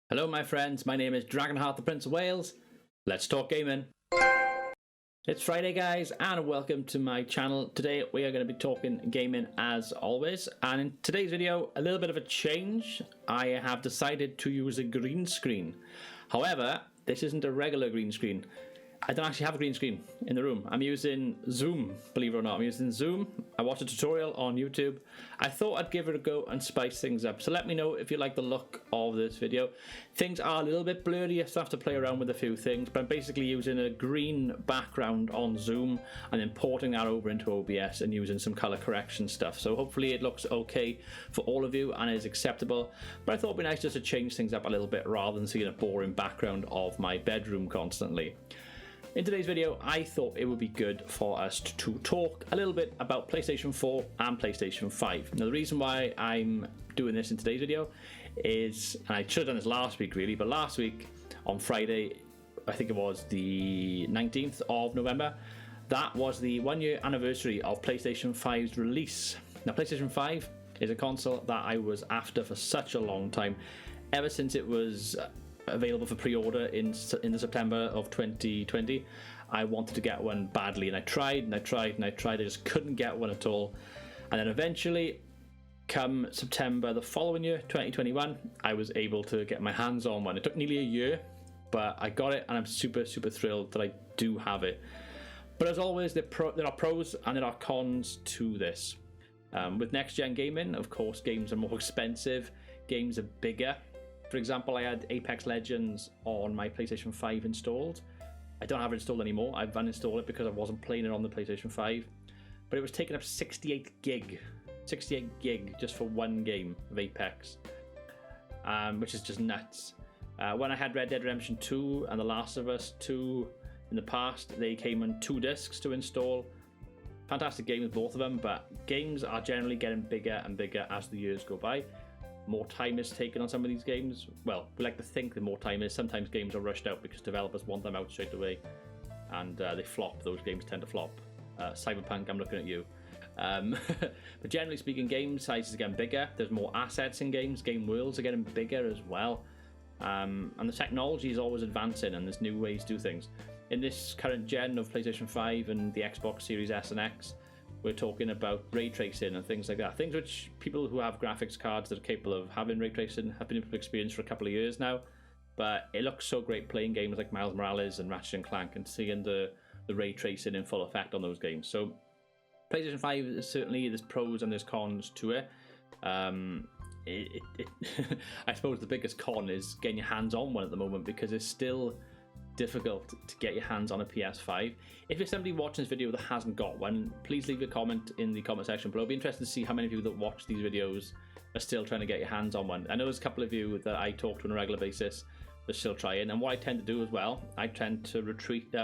Hello my friends, my name is Dragonheart, the Prince of Wales. Let's talk gaming. It's Friday guys, and welcome to my channel. Today we are going to be talking gaming as always, and in today's video, a little bit of a change. I have decided to use a green screen. However, this isn't a regular green screen. I don't actually have a green screen in the room. I'm using Zoom, believe it or not. I'm using Zoom. I watched a tutorial on YouTube. I thought I'd give it a go and spice things up. So let me know if you like the look of this video. Things are a little bit blurry. I still have to play around with a few things, but I'm basically using a green background on Zoom and then porting that over into OBS and using some color correction stuff. So hopefully it looks okay for all of you and is acceptable. But I thought it'd be nice just to change things up a little bit rather than seeing a boring background of my bedroom constantly. In today's video, I thought it would be good for us to talk a little bit about PlayStation 4 and PlayStation 5. Now, the reason why I'm doing this in today's video is, and I should have done this last week really, but last week on Friday, I think it was the 19th of November, that was the 1 year anniversary of PlayStation 5's release. Now, PlayStation 5 is a console that I was after for such a long time, ever since it was available for pre-order in the September of 2020. I wanted to get one badly, and I tried. I just couldn't get one at all. And then eventually, come September the following year, 2021, I was able to get my hands on one. It took nearly a year, but I got it, and I'm super thrilled that I do have it. But as always, there are pros and there are cons to this. With next-gen gaming, of course, games are more expensive, games are bigger. For example, I had Apex Legends on my PlayStation 5 installed. I don't have it installed anymore. I've uninstalled it because I wasn't playing it on the PlayStation 5. But it was taking up 68 gig just for one game of Apex, which is just nuts. When I had Red Dead Redemption 2 and The Last of Us 2 in the past, they came on 2 discs to install. Fantastic games, both of them, but games are generally getting bigger and bigger as the years go by. More time is taken on some of these games. Well, we like to think that more time is. Sometimes games are rushed out because developers want them out straight away, and they flop. Those games tend to flop. Cyberpunk, I'm looking at you. But generally speaking, game sizes are getting bigger. There's more assets in games. Game worlds are getting bigger as well. And the technology is always advancing, and there's new ways to do things. In this current gen of PlayStation 5 and the Xbox Series S and X, we're talking about ray tracing and things like that. Things which people who have graphics cards that are capable of having ray tracing have been able to experience for a couple of years now. But it looks so great playing games like Miles Morales and Ratchet & Clank and seeing the ray tracing in full effect on those games. So PlayStation 5 is certainly, there's pros and there's cons to it. I suppose the biggest con is getting your hands on one at the moment, because it's still difficult to get your hands on a PS5. If you're somebody watching this video that hasn't got one, please leave a comment in the comment section below. I'd be interested to see how many of you that watch these videos are still trying to get your hands on one. I know there's a couple of you that I talk to on a regular basis that are still trying, and what I tend to do as well, I tend to retweet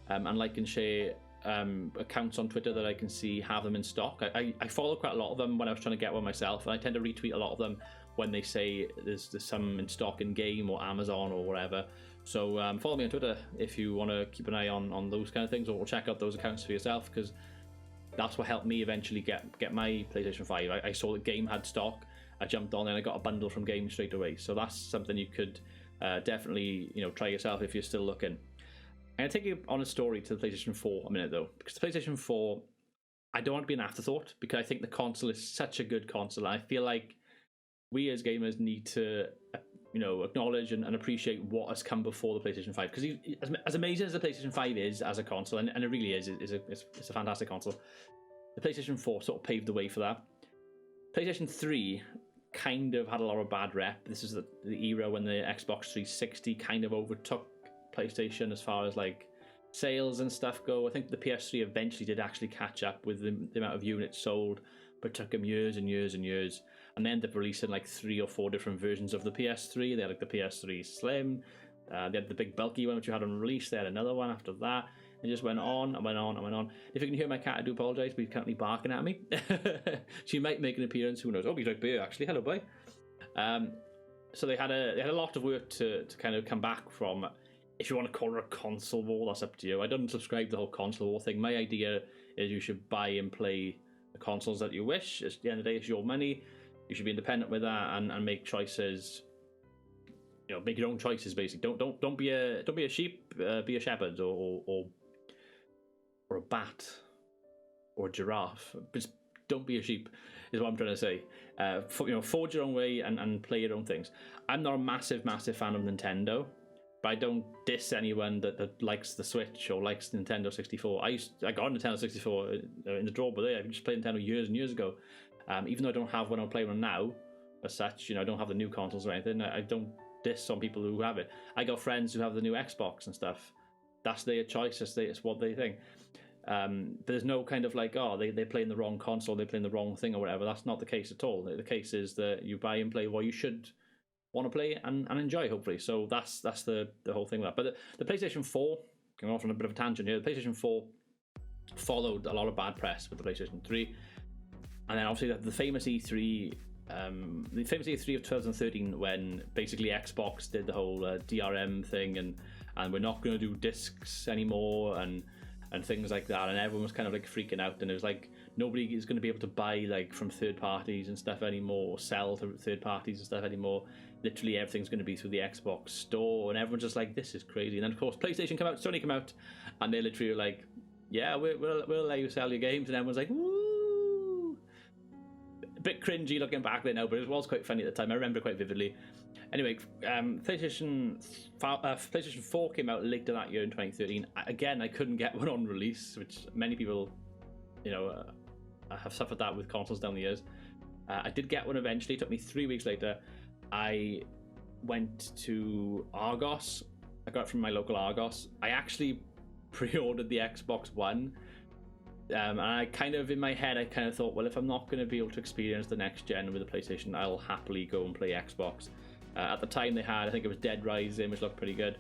and like and share accounts on Twitter that I can see have them in stock. I follow quite a lot of them when I was trying to get one myself, and I tend to retweet a lot of them when they say there's some in stock in game or Amazon or whatever. So follow me on Twitter if you want to keep an eye on those kind of things, or check out those accounts for yourself, because that's what helped me eventually get my PlayStation 5. I saw that Game had stock, I jumped on and I got a bundle from Game straight away. So that's something you could definitely try yourself if you're still looking. I'm going to take you on a story to the PlayStation 4 a minute though, because the PlayStation 4, I don't want to be an afterthought, because I think the console is such a good console. I feel like we as gamers need to acknowledge and appreciate what has come before the PlayStation 5, because as amazing as the PlayStation 5 is as a console, and it really is, it's a fantastic console, the PlayStation 4 sort of paved the way for that. PlayStation 3 kind of had a lot of bad rep. This is the era when the Xbox 360 kind of overtook PlayStation as far as like sales and stuff go. I think the PS3 eventually did actually catch up with the amount of units sold, but it took them years and years and years. And they ended up releasing like 3 or 4 different versions of the PS3. They had like the PS3 Slim, they had the big bulky one which you had on release, they had another one after that. It just went on and went on and went on. If you can hear my cat, I do apologise, but he's currently barking at me. She might make an appearance, who knows. Oh, he's right there actually, hello boy. So they had a lot of work to kind of come back from. If you want to call it a console war, that's up to you. I don't subscribe to the whole console war thing. My idea is you should buy and play the consoles that you wish. At the end of the day, it's your money. You should be independent with that and make choices. You know, make your own choices. Basically, don't be a sheep. Be a shepherd or a bat or a giraffe. Just don't be a sheep. Is what I'm trying to say. Forge your own way and play your own things. I'm not a massive fan of Nintendo, but I don't diss anyone that likes the Switch or likes Nintendo 64. I got a Nintendo 64 in the drawer, but I just played Nintendo years and years ago. Even though I don't have one, I'll play one now. As such, I don't have the new consoles or anything. I don't diss on people who have it. I got friends who have the new Xbox and stuff. That's their choice. It's what they think. There's no kind of like, oh, they're playing the wrong console, they're playing the wrong thing or whatever. That's not the case at all. The case is that you buy and play what you should want to play and enjoy, hopefully. So that's the whole thing with that. But the PlayStation 4, going off on a bit of a tangent here, the PlayStation 4 followed a lot of bad press with the PlayStation 3. And then obviously the famous E3, of 2013, when basically Xbox did the whole DRM thing and we're not going to do discs anymore and things like that, and everyone was kind of like freaking out, and it was like nobody is going to be able to buy like from third parties and stuff anymore, or sell to third parties and stuff anymore. Literally everything's going to be through the Xbox store, and everyone's just like, this is crazy. And then of course PlayStation come out, Sony come out, and they literally were like, yeah, we'll let you sell your games, and everyone's like, woo. A bit cringy looking back there now, but it was quite funny at the time. I remember it quite vividly. Anyway, PlayStation 4 came out later that year in 2013. Again, I couldn't get one on release, which many people, have suffered that with consoles down the years. I did get one eventually. It took me 3 weeks later. I went to Argos. I got it from my local Argos. I actually pre-ordered the Xbox One. And I kind of, in my head, I kind of thought, well, if I'm not going to be able to experience the next gen with the PlayStation, I'll happily go and play Xbox. At the time they had, I think it was Dead Rising, which looked pretty good.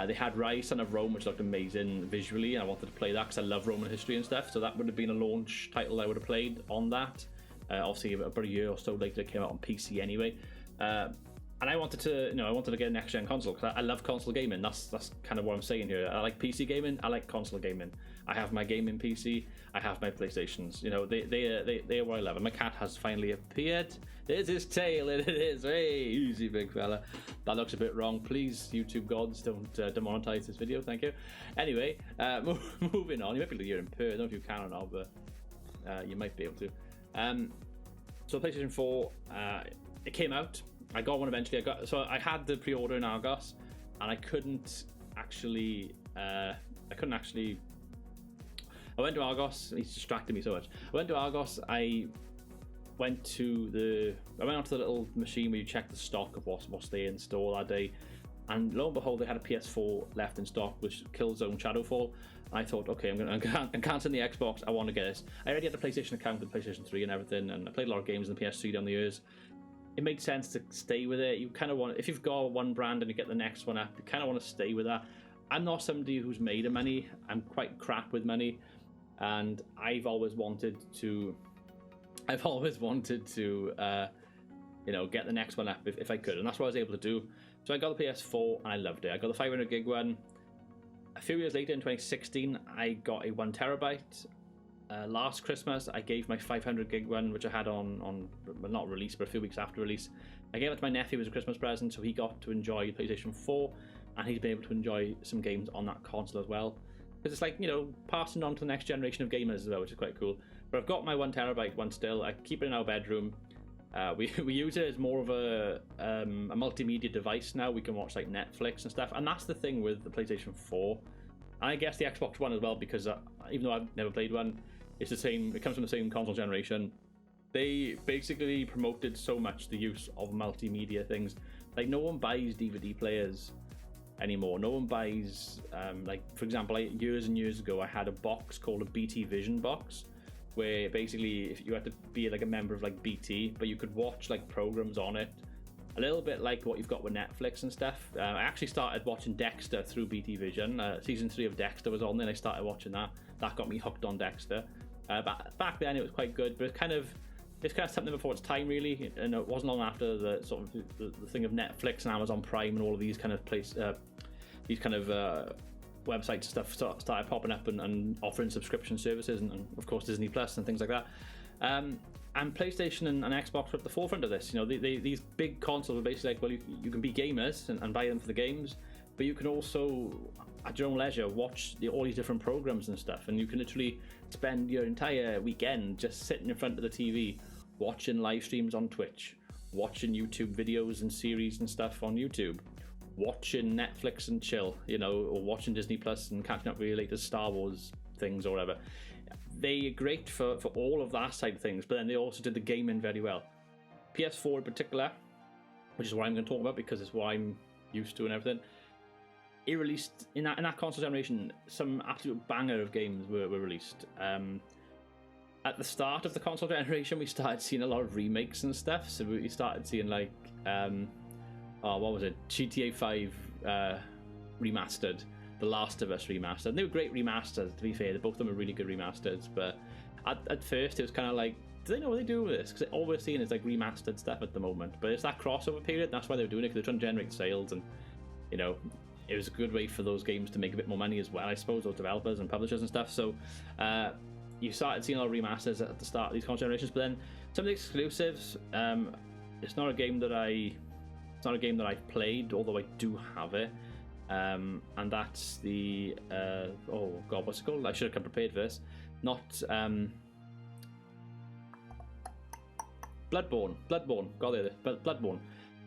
They had Rise, Son of Rome, which looked amazing visually, and I wanted to play that because I love Roman history and stuff, so that would have been a launch title I would have played on that. Obviously, about a year or so later, it came out on PC anyway. And I wanted to get a next-gen console because I love console gaming. That's kind of what I'm saying here. I like PC gaming, I like console gaming. I have my gaming PC, I have my PlayStations. They are what I love. And my cat has finally appeared. There's his tail, and it is. Hey, easy, big fella. That looks a bit wrong. Please, YouTube gods, don't demonetize this video. Thank you. Anyway, moving on. You might be able to hear him purr. I don't know if you can or not, but you might be able to. So PlayStation 4, it came out. I got one eventually. I had the pre-order in Argos, and I couldn't actually. I went to Argos. He's distracted me so much. I went to Argos. I went onto the little machine where you check the stock of what's there in store that day, and lo and behold, they had a PS4 left in stock, which Killzone Shadowfall. I thought, okay, I'm cancelling the Xbox. I want to get this. I already had a PlayStation account with PlayStation 3 and everything, and I played a lot of games on the PS3 down the years. It made sense to stay with it. You kind of want, if you've got one brand and you get the next one up, you kind of want to stay with that. I'm not somebody who's made of money. I'm quite crap with money, and I've always wanted to get the next one up if I could, and that's what I was able to do. So I got the PS4 and I loved it. I got the 500 gig one. A few years later in 2016, I got a 1 terabyte. Last Christmas, I gave my 500 gig one, which I had on well, not release, but a few weeks after release. I gave it to my nephew as a Christmas present, so he got to enjoy the PlayStation 4, and he's been able to enjoy some games on that console as well. Because it's like, passing on to the next generation of gamers as well, which is quite cool. But I've got my 1 terabyte one still. I keep it in our bedroom. We use it as more of a multimedia device now. We can watch like Netflix and stuff, and that's the thing with the PlayStation 4. And I guess the Xbox One as well, because even though I've never played one, it's the same. It comes from the same console generation. They basically promoted so much the use of multimedia things. Like, no one buys DVD players anymore. No one buys, like, for example, years and years ago, I had a box called a BT Vision box, where basically if you had to be like a member of like BT, but you could watch like programs on it, a little bit like what you've got with Netflix and stuff. I actually started watching Dexter through BT Vision. Season 3 of Dexter was on there, and I started watching that. That got me hooked on Dexter. But back then it was quite good, but it's kind of something before its time, really. And it wasn't long after the sort of the thing of Netflix and Amazon Prime and all of these kind of websites and stuff started popping up and offering subscription services, and of course Disney Plus and things like that. And PlayStation and Xbox were at the forefront of this. You know, these big consoles were basically like, well, you can be gamers and buy them for the games, but you can also, at your own leisure, watch all these different programs and stuff. And you can literally spend your entire weekend just sitting in front of the TV, watching live streams on Twitch, watching YouTube videos and series and stuff on YouTube, watching Netflix and chill, you know, or watching Disney Plus and catching up with your latest Star Wars things or whatever. They're great for all of that side of things, but then they also did the gaming very well. PS4 in particular, which is what I'm going to talk about because it's what I'm used to and everything. It released in that console generation some absolute banger of games were released. At the start of the console generation, we started seeing a lot of remakes and stuff. So we started seeing like, what was it? GTA 5 remastered, The Last of Us remastered. And they were great remasters, to be fair. Both of them are really good remasters. But at first, it was kind of like, do they know what they do with this? Because all we're seeing is like remastered stuff at the moment. But it's that crossover period. That's why they were doing it, because they're trying to generate sales, and you know, it was a good way for those games to make a bit more money as well, I suppose, those developers and publishers and stuff. So you started seeing a lot of remasters at the start of these console generations, but then some of the exclusives, it's not a game that I've played, although I do have it. And that's the oh god, what's it called? I should have come prepared for this. Not Bloodborne. Got there, but Bloodborne.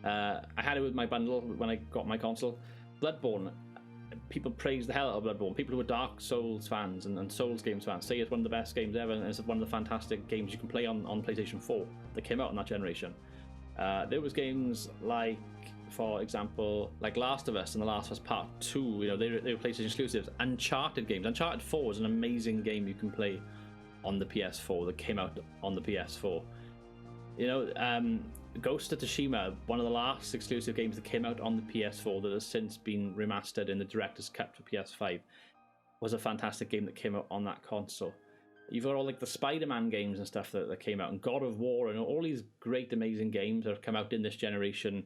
I had it with my bundle when I got my console. Bloodborne, people praise the hell out of Bloodborne. People who are Dark Souls fans and Souls games fans say it's one of the best games ever, and it's one of the fantastic games you can play on PlayStation 4 that came out in that generation. There was games like, for example, like Last of Us and The Last of Us Part 2, you know, they were PlayStation exclusives. Uncharted games. Uncharted 4 is an amazing game you can play on the PS4 that came out on the PS4. You know, Ghost of Tsushima, one of the last exclusive games that came out on the PS4 that has since been remastered in the director's cut for PS5, was a fantastic game that came out on that console. You've got all like the Spider-Man games and stuff that came out, and God of War, and all these great, amazing games that have come out in this generation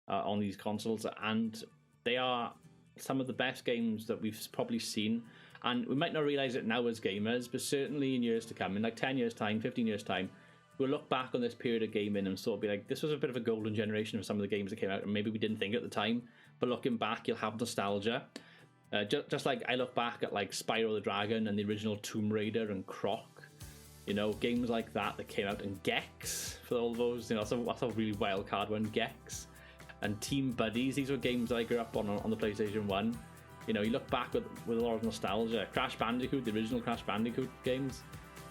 on these consoles, and they are some of the best games that we've probably seen. And we might not realize it now as gamers, but certainly in years to come, in like 10 years' time, 15 years' time, we'll look back on this period of gaming and sort of be like, this was a bit of a golden generation for some of the games that came out, and maybe we didn't think at the time, but looking back, you'll have nostalgia. Just like I look back at like Spyro the Dragon and the original Tomb Raider and Croc, you know, games like that came out, and Gex, for all those, you know, that's a really wild card one, Gex, and Team Buddies. These were games that I grew up on the PlayStation 1. You know, you look back with a lot of nostalgia. Crash Bandicoot, the original Crash Bandicoot games.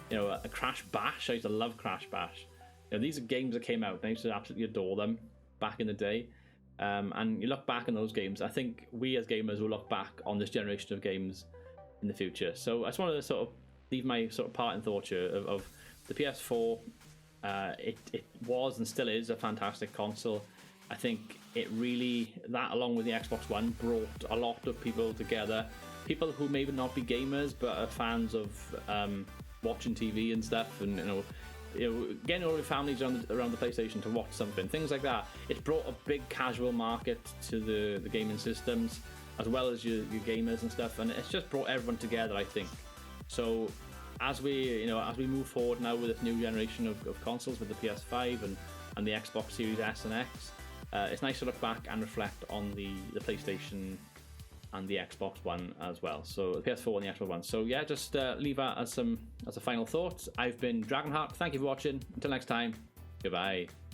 You know, a Crash Bash. I used to love Crash Bash. You know, these are games that came out, and I used to absolutely adore them back in the day. And you look back on those games, I think we as gamers will look back on this generation of games in the future. So I just wanted to sort of leave my sort of parting thoughts here of the PS4. It was and still is a fantastic console. I think it really, that along with the Xbox One, brought a lot of people together. People who maybe not be gamers, but are fans of watching TV and stuff, and you know, getting all your families around the PlayStation to watch something, things like that. It's brought a big casual market to the gaming systems, as well as your gamers and stuff, and it's just brought everyone together, I think. So as we move forward now with this new generation of consoles, with the PS5 and the Xbox Series S and X, it's nice to look back and reflect on the PlayStation and the Xbox One as well. So the PS4 and the Xbox One. So yeah, just leave that as a final thought. I've been Dragonheart. Thank you for watching. Until next time, goodbye.